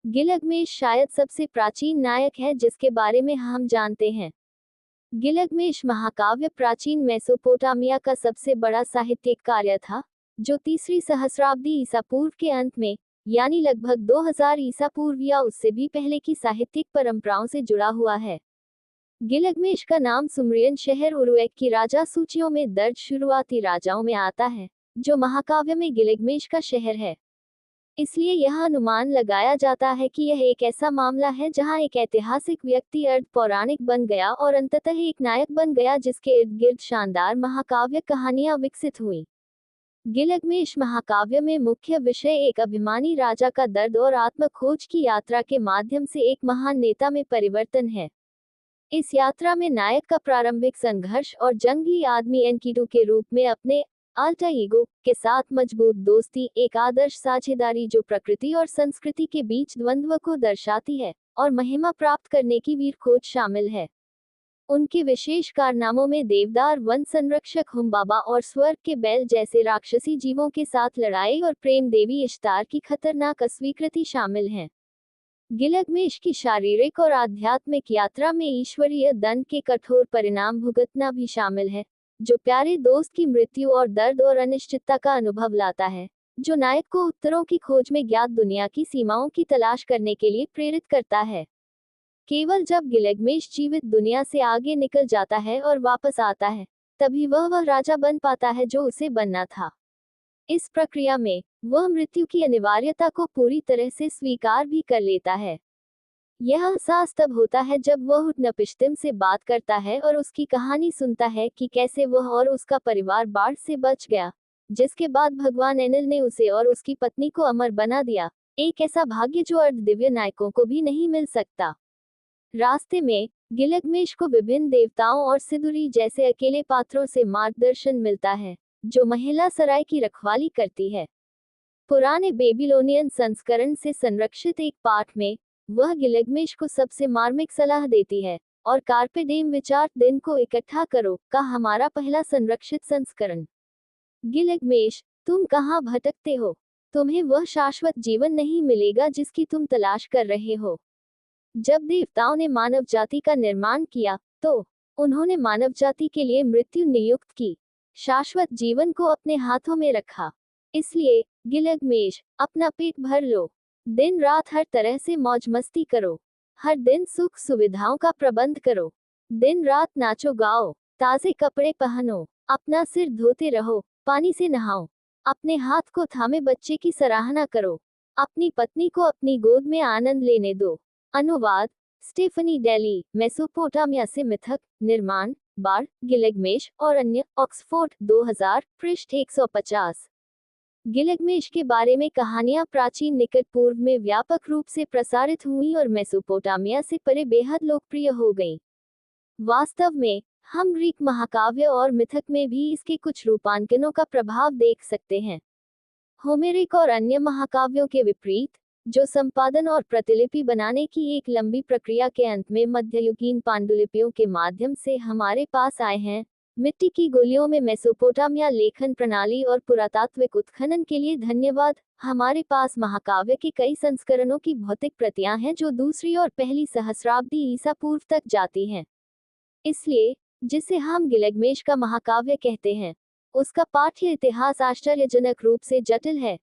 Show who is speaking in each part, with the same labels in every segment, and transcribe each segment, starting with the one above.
Speaker 1: Gilgamesh शायद सबसे प्राचीन नायक है जिसके बारे में हम जानते हैं। गिलगमेश महाकाव्य प्राचीन मेसोपोटामिया का सबसे बड़ा साहित्यिक कार्य था, जो तीसरी सहस्राब्दी ईसा पूर्व के अंत में, यानी लगभग 2000 ईसा पूर्व या उससे भी पहले की साहित्यिक परंपराओं से जुड़ा हुआ है। गिलगमेश का नाम सुमरियन शहर उरुएक की राजा सूचियों में दर्ज शुरुआती राजाओं में आता है, जो महाकाव्य में गिलगमेश का शहर है। इसलिए यह अनुमान लगाया जाता है कि यह एक ऐसा मामला है जहां एक ऐतिहासिक व्यक्ति अर्ध पौराणिक बन गया और अंततः एक नायक बन गया जिसके इर्द गिर्द शानदार महाकाव्य कहानियां विकसित हुई। गिलगमेश महाकाव्य में मुख्य विषय एक अभिमानी राजा का दर्द और आत्मखोज की यात्रा के माध्यम से एक महान नेता में परिवर्तन है। इस यात्रा में नायक का प्रारंभिक संघर्ष और जंगली आदमी एनकीडू के रूप में अपने अल्टर ईगो के साथ मजबूत दोस्ती, एक आदर्श साझेदारी जो प्रकृति और संस्कृति के बीच द्वंद्व को दर्शाती है, और महिमा प्राप्त करने की वीर खोज शामिल है। उनके विशेष कारनामों में देवदार वन संरक्षक हुम्बाबा और स्वर्ग के बैल जैसे राक्षसी जीवों के साथ लड़ाई और प्रेम देवी इश्तार की खतरनाक अस्वीकृति शामिल हैं। गिलगमेश की शारीरिक और आध्यात्मिक यात्रा में ईश्वरीय दंड के कठोर परिणाम भुगतना भी शामिल है, जो प्यारे दोस्त की मृत्यु और दर्द और अनिश्चितता का अनुभव लाता है, जो नायक को उत्तरों की खोज में ज्ञात दुनिया की सीमाओं की तलाश करने के लिए प्रेरित करता है। केवल जब गिलगमेश जीवित दुनिया से आगे निकल जाता है और वापस आता है, तभी वह राजा बन पाता है जो उसे बनना था। इस प्रक्रिया में वह मृत्यु की अनिवार्यता को पूरी तरह से स्वीकार भी कर लेता है। यह एहसास तब होता है जब वह उत्नपिश्तिम से बात करता है और उसकी कहानी सुनता है कि कैसे वह और उसका परिवार बाढ़ से बच गया, जिसके बाद भगवान एनिल ने उसे और उसकी पत्नी को अमर बना दिया, एक ऐसा भाग्य जो अर्ध दिव्य नायकों को भी नहीं मिल सकता। रास्ते में गिलगमेश को विभिन्न देवताओं और सिदुरी जैसे अकेले पात्रों से मार्गदर्शन मिलता है, जो महिला सराय की रखवाली करती है। पुराने बेबीलोनियन संस्करण से संरक्षित एक पाठ में वह गिलगमेश को सबसे मार्मिक सलाह देती है, और कार्पे डेम विचार दिन को इकट्ठा करो का हमारा पहला संरक्षित संस्करण। गिलगमेश, तुम कहाँ भटकते हो? तुम्हें वह शाश्वत जीवन नहीं मिलेगा जिसकी तुम तलाश कर रहे हो। जब देवताओं ने मानव जाति का निर्माण किया, तो उन्होंने मानव जाति के लिए मृत्यु नियुक्त की, शाश्वत जीवन को अपने हाथों में रखा। इसलिए गिलगमेश, अपना पेट भर लो, दिन रात हर तरह से मौज मस्ती करो, हर दिन सुख सुविधाओं का प्रबंध करो, दिन रात नाचो गाओ, ताजे कपड़े पहनो, अपना सिर धोते रहो, पानी से नहाओ, अपने हाथ को थामे बच्चे की सराहना करो, अपनी पत्नी को अपनी गोद में आनंद लेने दो। अनुवाद स्टेफनी डेली, मेसोपोटामिया से मिथक, निर्माण बार गिलगमेश और अन्य, ऑक्सफोर्ड 2000, पृष्ठ 150। गिलगमेश के बारे में कहानियां प्राचीन निकट पूर्व में व्यापक रूप से प्रसारित हुई और मेसोपोटामिया से परे बेहद लोकप्रिय हो गईं। वास्तव में हम ग्रीक महाकाव्य और मिथक में भी इसके कुछ रूपांकनों का प्रभाव देख सकते हैं। होमेरिक और अन्य महाकाव्यों के विपरीत, जो संपादन और प्रतिलिपि बनाने की एक लंबी प्रक्रिया के अंत में मध्ययुगीन पांडुलिपियों के माध्यम से हमारे पास आए हैं, मिट्टी की गोलियों में मेसोपोटामिया लेखन प्रणाली और पुरातात्विक उत्खनन के लिए धन्यवाद। हमारे पास महाकाव्य के कई संस्करणों की भौतिक प्रतियां हैं जो दूसरी और पहली सहस्राब्दी ईसा पूर्व तक जाती हैं। इसलिए जिसे हम गिलगमेश का महाकाव्य कहते हैं, उसका पाठ्य इतिहास आश्चर्यजनक रूप से जटिल है,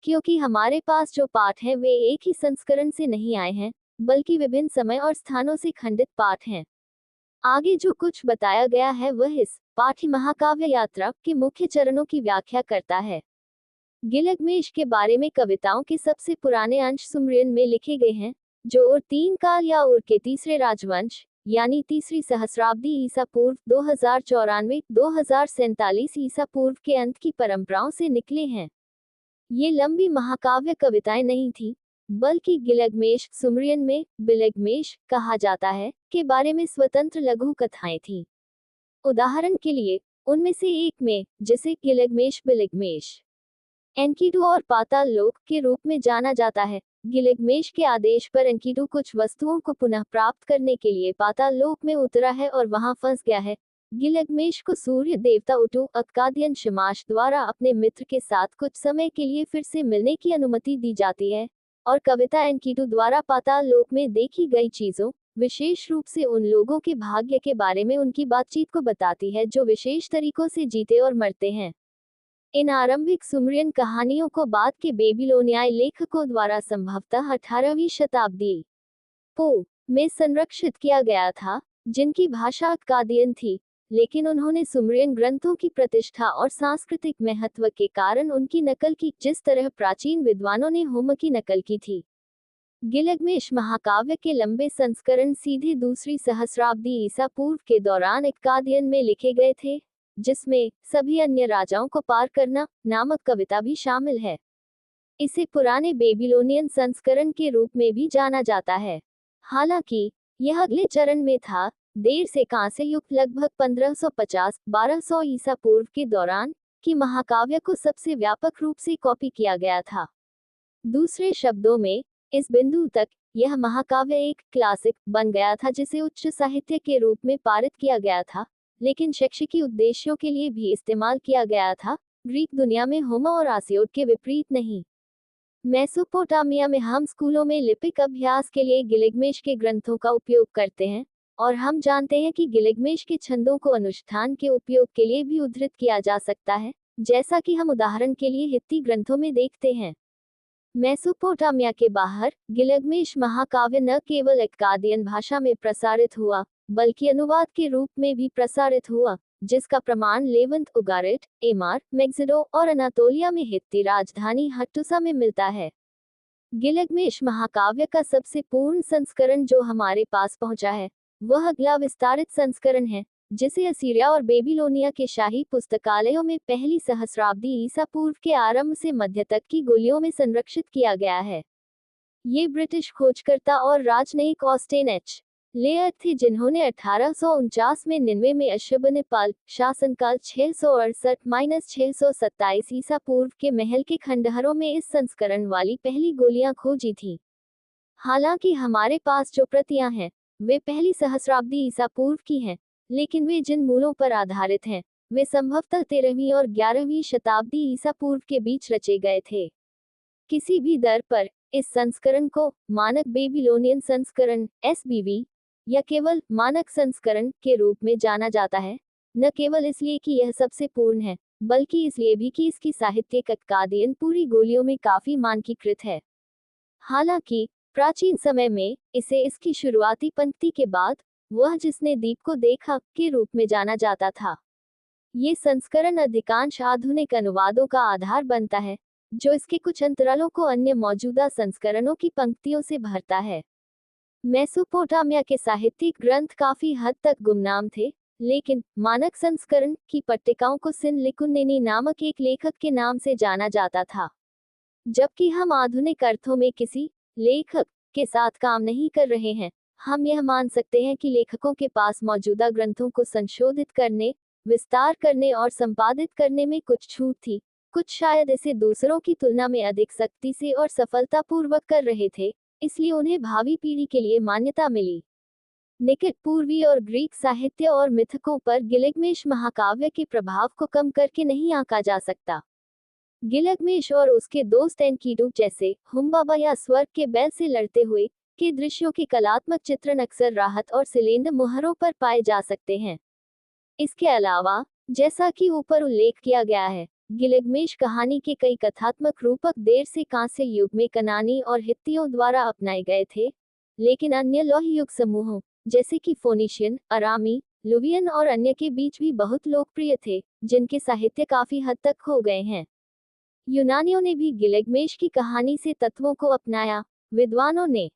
Speaker 1: क्योंकि हमारे पास जो पाठ हैं वे एक ही संस्करण से नहीं आए हैं, बल्कि विभिन्न समय और स्थानों से खंडित पाठ हैं। आगे जो कुछ बताया गया है वह इस पाठ्य महाकाव्य यात्रा के मुख्य चरणों की व्याख्या करता है। गिलगमेश के बारे में कविताओं के सबसे पुराने अंश सुमरियन में लिखे गए हैं, जो उर तीन काल या उर के तीसरे राजवंश, यानी तीसरी सहस्राब्दी ईसा पूर्व 2094-2047 ईसा पूर्व के अंत की परंपराओं से निकले हैं। ये लंबी महाकाव्य कविताएं नहीं थी, बल्कि गिलगमेश, सुमरियन में बिलगमेश कहा जाता है, के बारे में स्वतंत्र लघु कथाएं थीं। उदाहरण के लिए, उनमें से एक में, जिसे गिलगमेश बिलगमेश एनकीडू और पाताल लोक के रूप में जाना जाता है, गिलगमेश के आदेश पर एनकीडू कुछ वस्तुओं को पुनः प्राप्त करने के लिए पाताल लोक में उतरा है और वहां फंस गया है। गिलगमेश को सूर्य देवता उटू अक्कादियन शमाश द्वारा अपने मित्र के साथ कुछ समय के लिए फिर से मिलने की अनुमति दी जाती है, और कविता एनकीटू द्वारा पाताल लोक में देखी गई चीजों, विशेष रूप से उन लोगों के भाग्य के बारे में उनकी बातचीत को बताती है जो विशेष तरीकों से जीते और मरते हैं। इन आरंभिक सुमरियन कहानियों को बाद के बेबीलोनियाई लेखकों द्वारा संभवतः 18वीं शताब्दी पू में संरक्षित किया गया था, जिनकी भाषा अक्कादियन थी, लेकिन उन्होंने सुमरियन ग्रंथों की प्रतिष्ठा और सांस्कृतिक महत्व के कारण उनकी नकल की, जिस तरह प्राचीन विद्वानों ने होमर की नकल की थी। गिलगमेश महाकाव्य के लंबे संस्करण सीधे दूसरी सहस्राब्दी ईसा पूर्व के दौरान अक्कादियन में लिखे गए थे, जिसमें सभी अन्य राजाओं को पार करना नामक कविता भी शामिल है। इसे पुराने बेबीलोनियन संस्करण के रूप में भी जाना जाता है। हालांकि यह अगले चरण में था, देर से कांस्य युग लगभग 1550-1200 ईसा पूर्व के दौरान कि महाकाव्य को सबसे व्यापक रूप से कॉपी किया गया था। दूसरे शब्दों में, इस बिंदु तक यह महाकाव्य एक क्लासिक बन गया था जिसे उच्च साहित्य के रूप में पारित किया गया था, लेकिन शैक्षिकी उद्देश्यों के लिए भी इस्तेमाल किया गया था, ग्रीक दुनिया में होमर और हेसियोड के विपरीत नहीं। मेसोपोटामिया में हम स्कूलों में लिपिक अभ्यास के लिए गिलगमेश के ग्रंथों का उपयोग करते हैं, और हम जानते हैं कि गिलगमेश के छंदों को अनुष्ठान के उपयोग के लिए भी उद्धृत किया जा सकता है, जैसा कि हम उदाहरण के लिए हित्ती ग्रंथों में देखते हैं। मेसोपोटामिया के बाहर गिलगमेश महाकाव्य न केवल अक्कादियन भाषा में प्रसारित हुआ, बल्कि अनुवाद के रूप में भी प्रसारित हुआ, जिसका प्रमाण लेवंत, उगारिट, एमार, मेक्सिडो और अनातोलिया में हित्ती राजधानी हट्टुसा में मिलता है। गिलगमेश महाकाव्य का सबसे पूर्ण संस्करण जो हमारे पास पहुंचा है, वह अगला विस्तारित संस्करण है, जिसे असीरिया और बेबीलोनिया के शाही पुस्तकालयों में पहली सहस्राब्दी ईसा पूर्व के आरंभ से मध्य तक की गोलियों में संरक्षित किया गया है। ये ब्रिटिश खोजकर्ता और राजनयिक ऑस्टेन एच. लेयर थे जिन्होंने 1849 में निन्वे में अश्शुर्बनिपाल शासनकाल 668-627 ईसा पूर्व के महल के खंडहरों में इस संस्करण वाली पहली गोलियां खोजी थीं। हालांकि हमारे पास जो प्रतियां हैं, वे पहली सहस्राब्दी ईसा पूर्व की हैं, लेकिन वे जिन मूलों पर आधारित हैं, वे संभवतः 13वीं और 11वीं शताब्दी ईसा पूर्व के बीच रचे गए थे। किसी भी दर पर इस संस्करण को मानक बेबीलोनियन संस्करण (SBV) या केवल मानक संस्करण के रूप में जाना जाता है, न केवल इसलिए कि यह सबसे पूर्ण है, बल्कि इसलिए भी कि इसकी साहित्यिक अक्कादियन पूरी गोलियों में काफी मानकीकृत है। हालांकि प्राचीन समय में इसे इसकी शुरुआती पंक्ति के बाद वह जिसने दीप को देखा के रूप में जाना जाता था। ये संस्करण अधिकांश आधुनिक अनुवादों का आधार बनता है, जो इसके कुछ अंतरालों को अन्य मौजूदा संस्करणों की पंक्तियों से भरता है। मेसोपोटामिया के साहित्यिक ग्रंथ काफी हद तक गुमनाम थे, लेकिन मानक संस्करण की पट्टिकाओं को सिन लिकुन्नेनी नामक एक लेखक के नाम से जाना जाता था। जबकि हम आधुनिक अर्थों में किसी लेखक के साथ काम नहीं कर रहे हैं, हम यह मान सकते हैं कि लेखकों के पास मौजूदा ग्रंथों को संशोधित करने, विस्तार करने और संपादित करने में कुछ छूट थी। कुछ शायद इसे दूसरों की तुलना में अधिक सख्ती से और सफलतापूर्वक कर रहे थे, इसलिए उन्हें भावी पीढ़ी के लिए मान्यता मिली। निकट पूर्वी और ग्रीक साहित्य और मिथकों पर गिलगमेश महाकाव्य के प्रभाव को कम करके नहीं आंका जा सकता। गिलगमेश और उसके दोस्त एनकीटू जैसे हुम्बाबा या स्वर्ग के बैल से लड़ते हुए के दृश्यों के कलात्मक चित्रण अक्सर राहत और सिलेंडर मुहरों पर पाए जा सकते हैं। इसके अलावा, जैसा कि ऊपर उल्लेख किया गया है, गिलगमेश कहानी के कई कथात्मक रूपक देर से कांस्य युग में कनानी और हित्तियों द्वारा अपनाए गए थे, लेकिन अन्य लौह युग समूहों जैसे कि फोनीशियन, अरामी, लुवियन और अन्य के बीच भी बहुत लोकप्रिय थे, जिनके साहित्य काफी हद तक खो गए हैं। यूनानियों ने भी गिलगमेश की कहानी से तत्वों को अपनाया। विद्वानों ने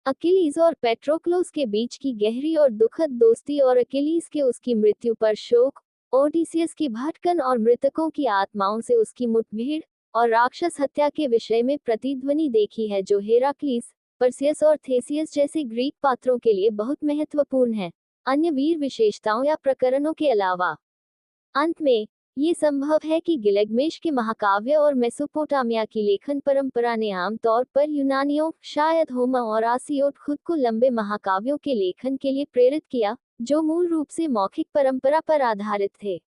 Speaker 1: अकिलीज और पेट्रोक्लोस के बीच की गहरी और दुखद दोस्ती और अकिलीज के उसकी मृत्यु पर शोक, ओडिसियस की भटकन और मृतकों की आत्माओं से उसकी मुठभेड़ और राक्षस हत्या के विषय में प्रतिध्वनि देखी है, जो हेराक्लीस, परसियस और थेसियस जैसे ग्रीक पात्रों के लिए बहुत महत्वपूर्ण है, अन्य वीर विशेषताओं या प्रकरणों के अलावा। अंत में, ये संभव है कि गिलगमेश के महाकाव्य और मेसोपोटामिया की लेखन परंपरा ने आमतौर पर यूनानियों, शायद होमर और हेसियोड खुद को लंबे महाकाव्यों के लेखन के लिए प्रेरित किया, जो मूल रूप से मौखिक परंपरा पर आधारित थे।